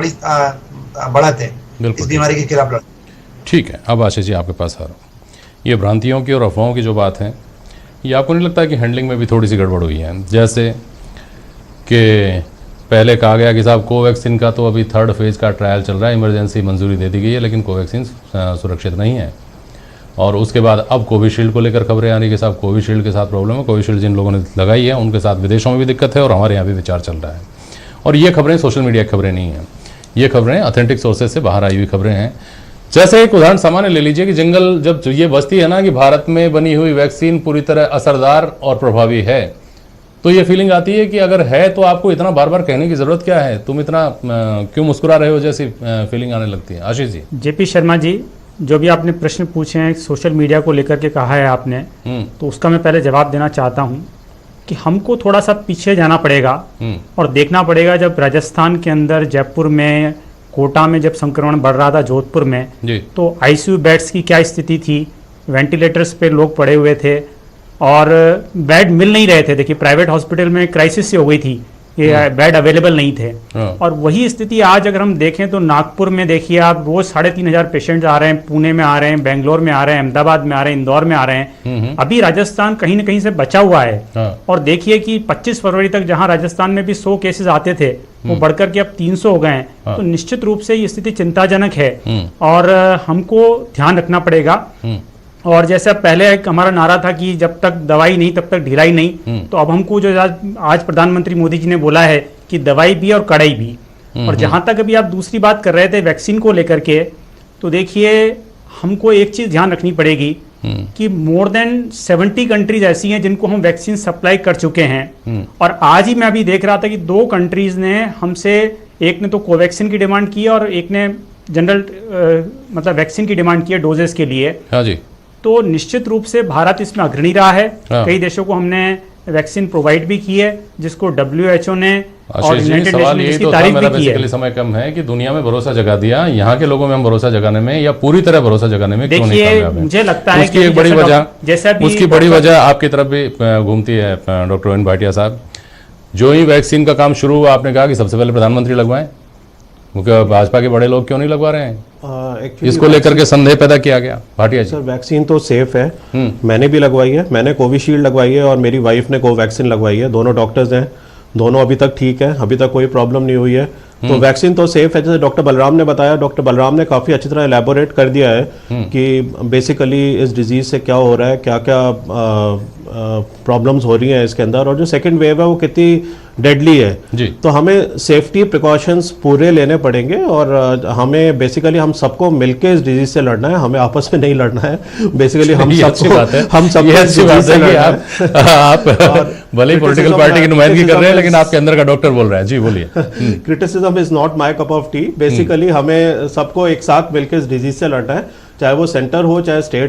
बढ़त है इस बीमारी के खिलाफ लड़। ठीक है, अब आशीष जी आपके पास आ रहा हूँ। ये भ्रांतियों की और अफवाहों की जो बात है, ये आपको नहीं लगता कि हैंडलिंग में भी थोड़ी सी गड़बड़ हुई है? जैसे कि पहले कहा गया कि साहब कोवैक्सीन का तो अभी 3rd फेज़ का ट्रायल चल रहा है, इमरजेंसी मंजूरी दे दी गई है, लेकिन कोवैक्सीन सुरक्षित नहीं है। और उसके बाद अब कोविशील्ड को लेकर खबरें आ रही कि साहब कोविशील्ड के साथ प्रॉब्लम है, कोविशील्ड जिन लोगों ने लगाई है उनके साथ विदेशों में भी दिक्कत है और हमारे यहाँ भी विचार चल रहा है। और ये खबरें सोशल मीडिया की खबरें नहीं हैं, ये खबरें ऑथेंटिक सोर्सेज से बाहर आई हुई खबरें हैं। जैसे एक उदाहरण सामान्य ले लीजिए कि जंगल जब ये बस्ती है ना कि भारत में बनी हुई वैक्सीन पूरी तरह असरदार और प्रभावी है, तो ये फीलिंग आती है कि अगर है तो आपको इतना बार बार कहने की जरूरत क्या है, तुम इतना क्यों मुस्कुरा रहे हो, जैसी फीलिंग आने लगती है। आशीष जी। जेपी शर्मा जी, जो भी आपने प्रश्न पूछे हैं सोशल मीडिया को लेकर के कहा है आपने, तो उसका मैं पहले जवाब देना चाहता हूं कि हमको थोड़ा सा पीछे जाना पड़ेगा और देखना पड़ेगा। जब राजस्थान के अंदर जयपुर में, कोटा में जब संक्रमण बढ़ रहा था, जोधपुर में, तो आईसीयू बेड्स की क्या स्थिति थी, वेंटिलेटर्स पे लोग पड़े हुए थे और बेड मिल नहीं रहे थे। देखिए प्राइवेट हॉस्पिटल में क्राइसिस हो गई थी, ये बेड अवेलेबल नहीं थे। और वही स्थिति आज अगर हम देखें तो नागपुर में देखिए आप, रोज 3,500 पेशेंट्स आ रहे हैं, पुणे में आ रहे हैं, बेंगलोर में आ रहे हैं, अहमदाबाद में आ रहे हैं, इंदौर में आ रहे हैं। अभी राजस्थान कहीं ना कहीं से बचा हुआ है। और देखिए कि 25 फरवरी तक जहां राजस्थान में भी 100 केसेस आते थे, वो बढ़कर के अब 300 हो गए हैं। तो निश्चित रूप से ये स्थिति चिंताजनक है और हमको ध्यान रखना पड़ेगा। और जैसे पहले एक हमारा नारा था कि जब तक दवाई नहीं तब तक ढिलाई नहीं, तो अब हमको जो आज प्रधानमंत्री मोदी जी ने बोला है कि दवाई भी और कड़ाई भी। और जहां तक अभी आप दूसरी बात कर रहे थे वैक्सीन को लेकर के, तो देखिए हमको एक चीज ध्यान रखनी पड़ेगी कि मोर देन 70 कंट्रीज ऐसी हैं जिनको हम वैक्सीन सप्लाई कर चुके हैं। और आज ही मैं अभी देख रहा था कि 2 कंट्रीज ने हमसे, एक ने तो कोवैक्सीन की डिमांड की और एक ने जनरल मतलब वैक्सीन की डिमांड की है डोजेस के लिए। हाँ जी। तो निश्चित रूप से भारत इसमें अग्रणी रहा है। कई देशों को हमने वैक्सीन प्रोवाइड भी की है, जिसको WHO ने और यूनाइटेड नेशन इसकी तारीफ भी की है। समय कम है कि दुनिया में भरोसा जगा दिया, यहाँ के लोगों में हम भरोसा जगाने में या पूरी तरह भरोसा जगाने में क्यों नहीं कामयाब हैं? मुझे लगता है उसकी एक बड़ी वजह, उसकी बड़ी वजह आपकी तरफ भी घूमती है डॉक्टर रोहिन भाटिया साहब। जो ही वैक्सीन का काम शुरू हुआ आपने कहा कि सबसे पहले प्रधानमंत्री लगवाएं, क्योंकि भाजपा के बड़े लोग क्यों नहीं लगवा रहे हैं? इसको लेकर के संदेह पैदा किया गया। भाटिया जी। सर वैक्सीन तो सेफ है, मैंने भी लगवाई है, मैंने कोविशील्ड लगवाई है और मेरी वाइफ ने कोवैक्सीन लगवाई है। दोनों डॉक्टर्स हैं, दोनों अभी तक ठीक है, अभी तक कोई प्रॉब्लम नहीं हुई है। तो वैक्सीन तो सेफ है। जैसे डॉक्टर बलराम ने बताया, डॉक्टर बलराम ने काफ़ी अच्छी तरह एलैबोरेट कर दिया है कि बेसिकली इस डिजीज से क्या हो रहा है, क्या क्या प्रॉब्लम्स हो रही हैं इसके अंदर, और जो सेकंड वेव है वो कितनी डेडली है जी। तो हमें सेफ्टी प्रिकॉशंस पूरे लेने पड़ेंगे और हमें बेसिकली हम सबको मिलके इस डिजीज से लड़ना है, हमें आपस में नहीं लड़ना है। बेसिकली हम सबको आप भले ही पॉलिटिकल पार्टी की नुमाइंदगी कर रहे हैं, लेकिन आपके अंदर का डॉक्टर बोल रहा है। जी बोलिए। Criticism is not my cup of T. Basically हमें सबको एक साथ मिलकर इस डिजीज से लड़ना है, चाहे वो सेंटर हो चाहे स्टेट हो।